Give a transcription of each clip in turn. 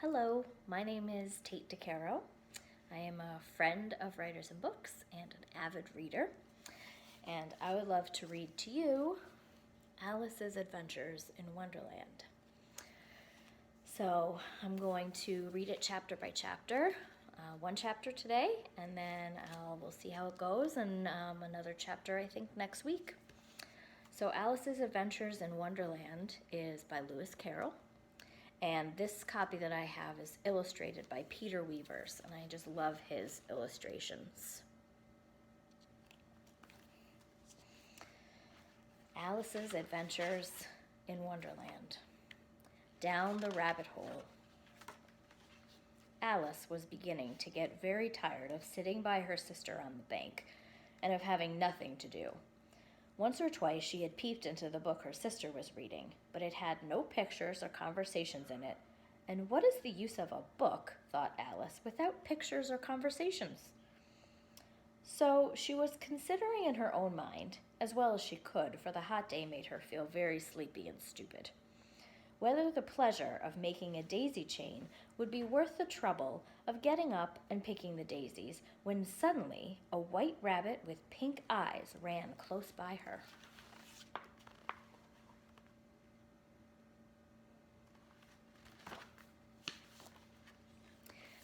Hello, my name is Tate DeCaro. I am a friend of writers and books and an avid reader, and I would love to read to you Alice's Adventures in Wonderland. So I'm going to read it chapter by chapter, one chapter today, and then we'll see how it goes, and another chapter I think next week. So Alice's Adventures in Wonderland is by Lewis Carroll. And this copy that I have is illustrated by Peter Weavers, and I just love his illustrations. Alice's Adventures in Wonderland. Down the rabbit hole. Alice was beginning to get very tired of sitting by her sister on the bank and of having nothing to do. Once or twice she had peeped into the book her sister was reading, but it had no pictures or conversations in it. And what is the use of a book, thought Alice, without pictures or conversations? So she was considering in her own mind, as well as she could, for the hot day made her feel very sleepy and stupid, whether the pleasure of making a daisy chain would be worth the trouble of getting up and picking the daisies, when suddenly a white rabbit with pink eyes ran close by her.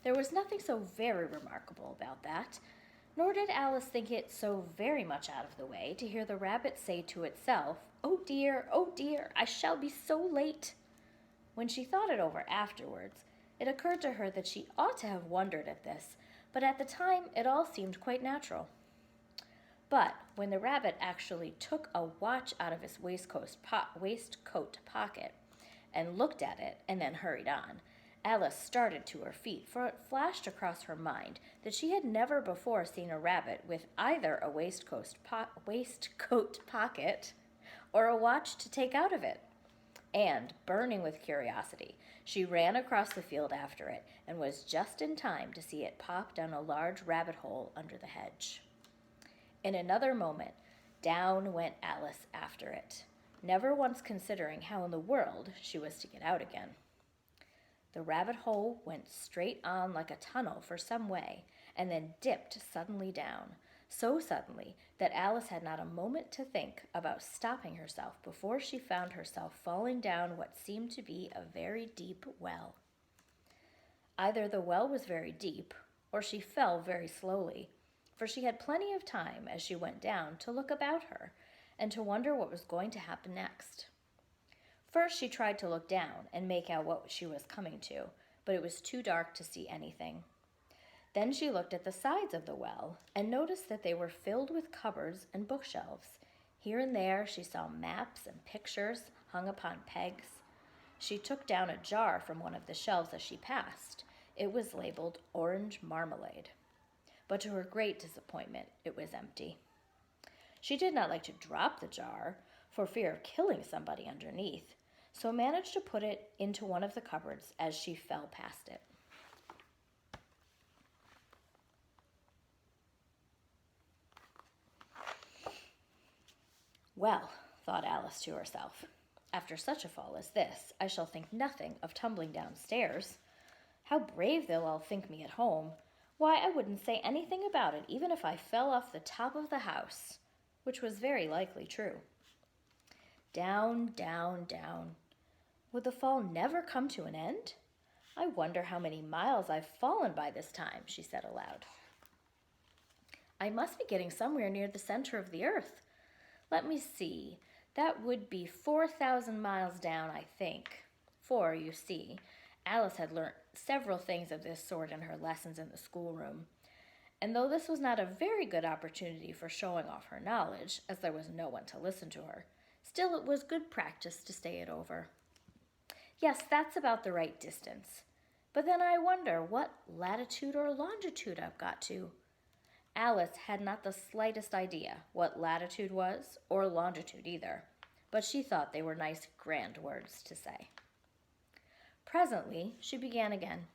There was nothing so very remarkable about that, nor did Alice think it so very much out of the way to hear the rabbit say to itself, oh dear, I shall be so late." When she thought it over afterwards, it occurred to her that she ought to have wondered at this, but at the time it all seemed quite natural. But when the rabbit actually took a watch out of his waistcoat pocket and looked at it and then hurried on, Alice started to her feet, for it flashed across her mind that she had never before seen a rabbit with either a waistcoat pocket or a watch to take out of it. And, burning with curiosity, she ran across the field after it and was just in time to see it pop down a large rabbit hole under the hedge. In another moment, down went Alice after it, never once considering how in the world she was to get out again. The rabbit hole went straight on like a tunnel for some way, and then dipped suddenly down, so suddenly that Alice had not a moment to think about stopping herself before she found herself falling down what seemed to be a very deep well. Either the well was very deep, or she fell very slowly, for she had plenty of time as she went down to look about her and to wonder what was going to happen next. First she tried to look down and make out what she was coming to, but it was too dark to see anything. Then she looked at the sides of the well and noticed that they were filled with cupboards and bookshelves. Here and there she saw maps and pictures hung upon pegs. She took down a jar from one of the shelves as she passed. It was labeled orange marmalade. But to her great disappointment, it was empty. She did not like to drop the jar for fear of killing somebody underneath, so managed to put it into one of the cupboards as she fell past it. Well, thought Alice to herself, after such a fall as this, I shall think nothing of tumbling downstairs. How brave they'll all think me at home. Why, I wouldn't say anything about it, even if I fell off the top of the house, which was very likely true. Down, down, down. Would the fall never come to an end? I wonder how many miles I've fallen by this time, she said aloud. I must be getting somewhere near the center of the earth. Let me see, that would be 4,000 miles down, I think. For, you see, Alice had learnt several things of this sort in her lessons in the schoolroom, and though this was not a very good opportunity for showing off her knowledge, as there was no one to listen to her, still it was good practice to stay it over. Yes, that's about the right distance. But then I wonder what latitude or longitude I've got to. Alice had not the slightest idea what latitude was, or longitude either, but she thought they were nice, grand words to say. Presently, she began again.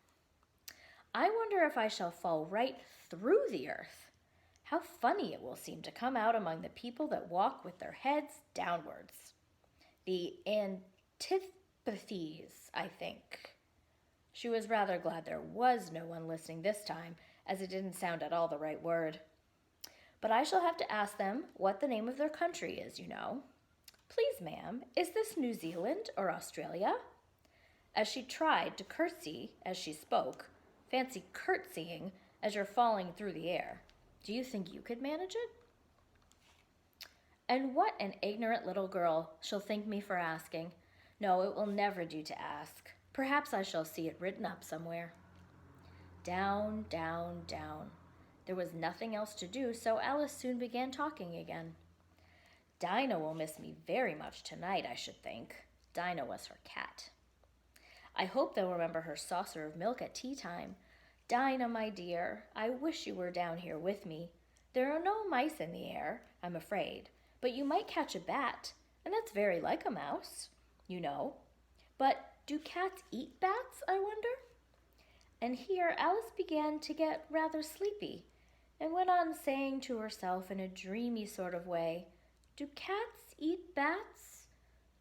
I wonder if I shall fall right through the earth. How funny it will seem to come out among the people that walk with their heads downwards. The antipathies, I think. She was rather glad there was no one listening this time, as it didn't sound at all the right word. But I shall have to ask them what the name of their country is, you know. Please, ma'am, is this New Zealand or Australia? As she tried to curtsy as she spoke, fancy curtsying as you're falling through the air. Do you think you could manage it? And what an ignorant little girl she'll think me for asking. No, it will never do to ask. Perhaps I shall see it written up somewhere. Down, down, down. There was nothing else to do, so Alice soon began talking again. Dinah will miss me very much tonight, I should think. Dinah was her cat. I hope they'll remember her saucer of milk at tea time. Dinah, my dear, I wish you were down here with me. There are no mice in the air, I'm afraid, but you might catch a bat, and that's very like a mouse, you know. But do cats eat bats, I wonder? And here Alice began to get rather sleepy, and went on saying to herself in a dreamy sort of way, Do cats eat bats?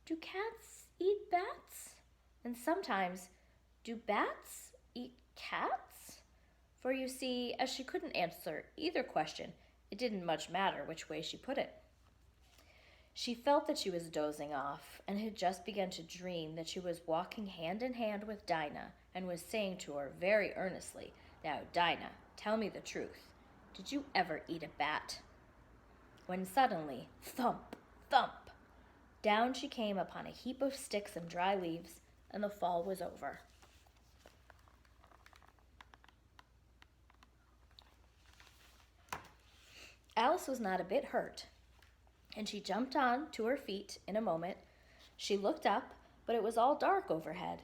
Do cats eat bats? And sometimes, do bats eat cats? For you see, as she couldn't answer either question, it didn't much matter which way she put it. She felt that she was dozing off, and had just begun to dream that she was walking hand in hand with Dinah, and was saying to her very earnestly, Now, Dinah, tell me the truth. Did you ever eat a bat? When suddenly, thump, thump, down she came upon a heap of sticks and dry leaves, and the fall was over. Alice was not a bit hurt, and she jumped on to her feet in a moment. She looked up, but it was all dark overhead.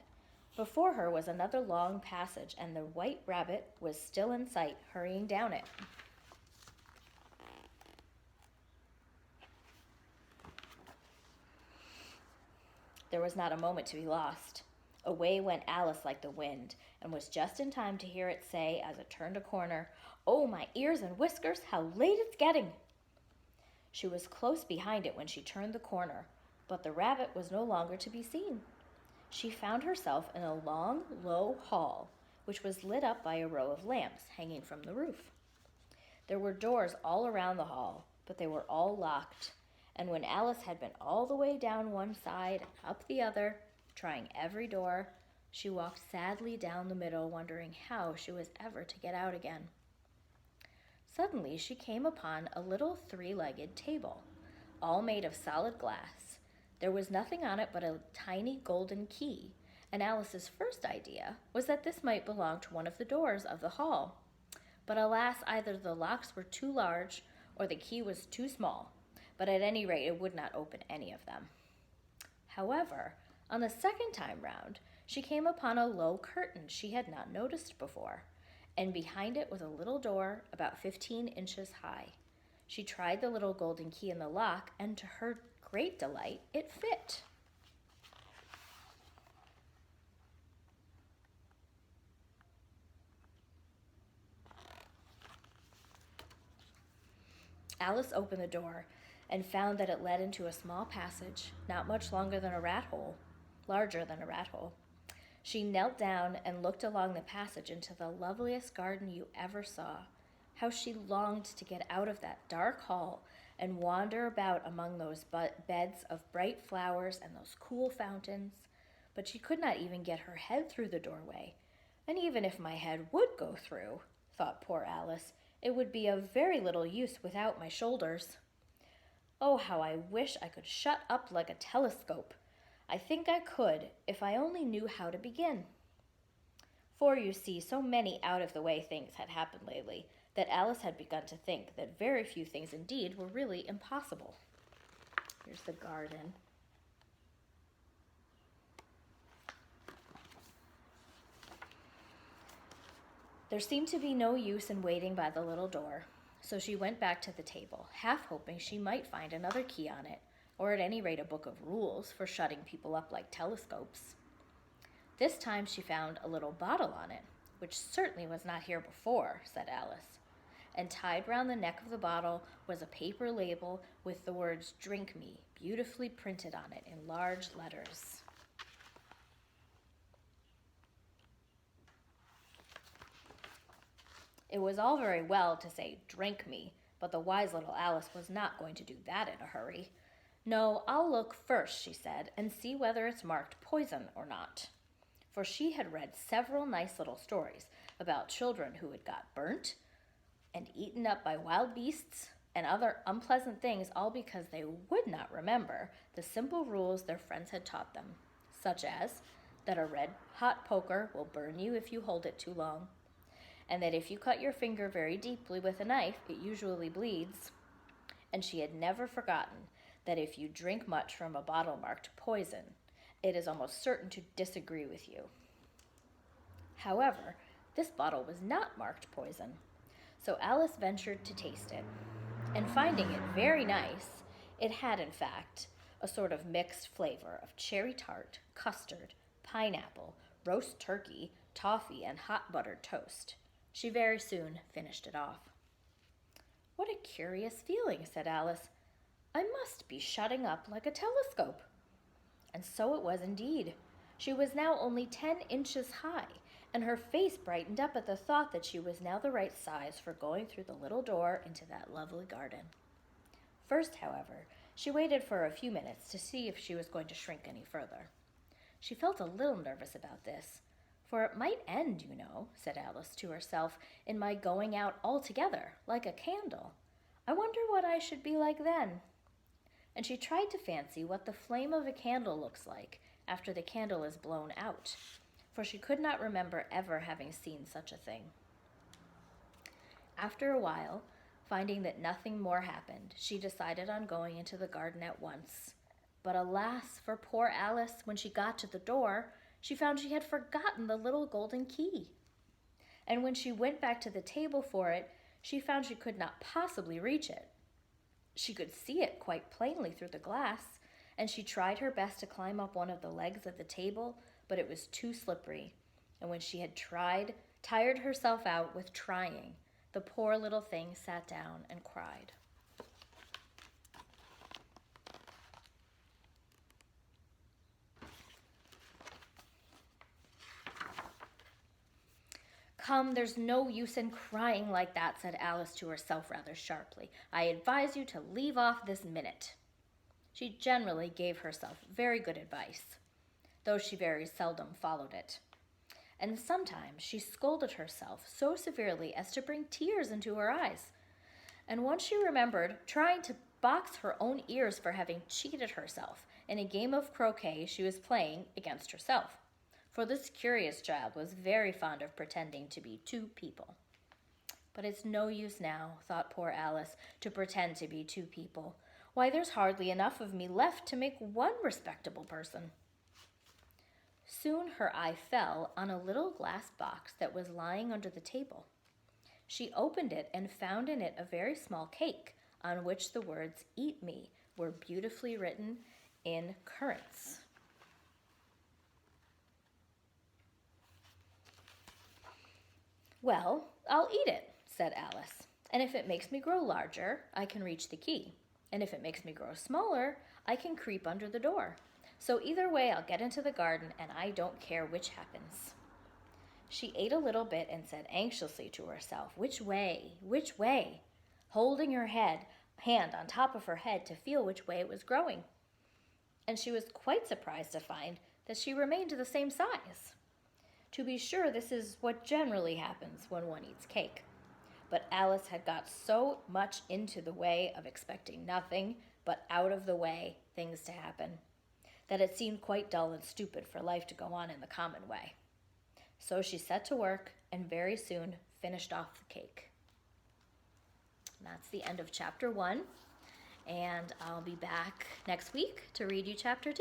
Before her was another long passage, and the white rabbit was still in sight, hurrying down it. There was not a moment to be lost. Away went Alice like the wind, and was just in time to hear it say as it turned a corner, Oh, my ears and whiskers, how late it's getting! She was close behind it when she turned the corner, but the rabbit was no longer to be seen. She found herself in a long, low hall, which was lit up by a row of lamps hanging from the roof. There were doors all around the hall, but they were all locked, and when Alice had been all the way down one side and up the other, trying every door, she walked sadly down the middle, wondering how she was ever to get out again. Suddenly she came upon a little three-legged table, all made of solid glass. There was nothing on it but a tiny golden key, and Alice's first idea was that this might belong to one of the doors of the hall. But alas, either the locks were too large or the key was too small, but at any rate it would not open any of them. However, on the second time round, she came upon a low curtain she had not noticed before, and behind it was a little door about 15 inches high. She tried the little golden key in the lock, and to her great delight, it fit. Alice opened the door and found that it led into a small passage, not much longer than a rat hole, larger than a rat hole. She knelt down and looked along the passage into the loveliest garden you ever saw. How she longed to get out of that dark hall and wander about among those beds of bright flowers and those cool fountains. But she could not even get her head through the doorway. And even if my head would go through, thought poor Alice, it would be of very little use without my shoulders. Oh, how I wish I could shut up like a telescope. I think I could, if I only knew how to begin. For, you see, so many out-of-the-way things had happened lately that Alice had begun to think that very few things indeed were really impossible. Here's the garden. There seemed to be no use in waiting by the little door, so she went back to the table, half hoping she might find another key on it, or at any rate a book of rules for shutting people up like telescopes. This time she found a little bottle on it, which certainly was not here before, said Alice, and tied round the neck of the bottle was a paper label with the words "Drink Me" beautifully printed on it in large letters. It was all very well to say, "Drink me," but the wise little Alice was not going to do that in a hurry. "No, I'll look first," she said, "and see whether it's marked poison or not." For she had read several nice little stories about children who had got burnt and eaten up by wild beasts and other unpleasant things, all because they would not remember the simple rules their friends had taught them, such as that a red-hot poker will burn you if you hold it too long, and that if you cut your finger very deeply with a knife, it usually bleeds. And she had never forgotten that if you drink much from a bottle marked poison, it is almost certain to disagree with you. However, this bottle was not marked poison, so Alice ventured to taste it, and finding it very nice, it had, in fact, a sort of mixed flavor of cherry tart, custard, pineapple, roast turkey, toffee, and hot buttered toast. She very soon finished it off. "What a curious feeling," said Alice. "I must be shutting up like a telescope." And so it was indeed. She was now only 10 inches high, and her face brightened up at the thought that she was now the right size for going through the little door into that lovely garden. First, however, she waited for a few minutes to see if she was going to shrink any further. She felt a little nervous about this, for it might end, you know, said Alice to herself, in my going out altogether, like a candle. I wonder what I should be like then. And she tried to fancy what the flame of a candle looks like after the candle is blown out, for she could not remember ever having seen such a thing. After a while, finding that nothing more happened, she decided on going into the garden at once. But alas for poor Alice, when she got to the door, she found she had forgotten the little golden key. And when she went back to the table for it, she found she could not possibly reach it. She could see it quite plainly through the glass, and she tried her best to climb up one of the legs of the table, but it was too slippery. And when she had tired herself out with trying, the poor little thing sat down and cried. "Come, there's no use in crying like that," said Alice to herself rather sharply. "I advise you to leave off this minute." She generally gave herself very good advice, though she very seldom followed it. And sometimes she scolded herself so severely as to bring tears into her eyes. And once she remembered trying to box her own ears for having cheated herself in a game of croquet she was playing against herself. For this curious child was very fond of pretending to be two people. But it's no use now, thought poor Alice, to pretend to be two people. Why, there's hardly enough of me left to make one respectable person. Soon her eye fell on a little glass box that was lying under the table. She opened it and found in it a very small cake on which the words "Eat me" were beautifully written in currants. "Well, I'll eat it," said Alice, "and if it makes me grow larger, I can reach the key, and if it makes me grow smaller, I can creep under the door. So either way, I'll get into the garden, and I don't care which happens." She ate a little bit and said anxiously to herself, "Which way? Which way?" holding her hand on top of her head to feel which way it was growing. And she was quite surprised to find that she remained the same size. To be sure, this is what generally happens when one eats cake. But Alice had got so much into the way of expecting nothing but out of the way things to happen, that it seemed quite dull and stupid for life to go on in the common way. So she set to work and very soon finished off the cake. And that's the end of chapter 1, and I'll be back next week to read you chapter 2.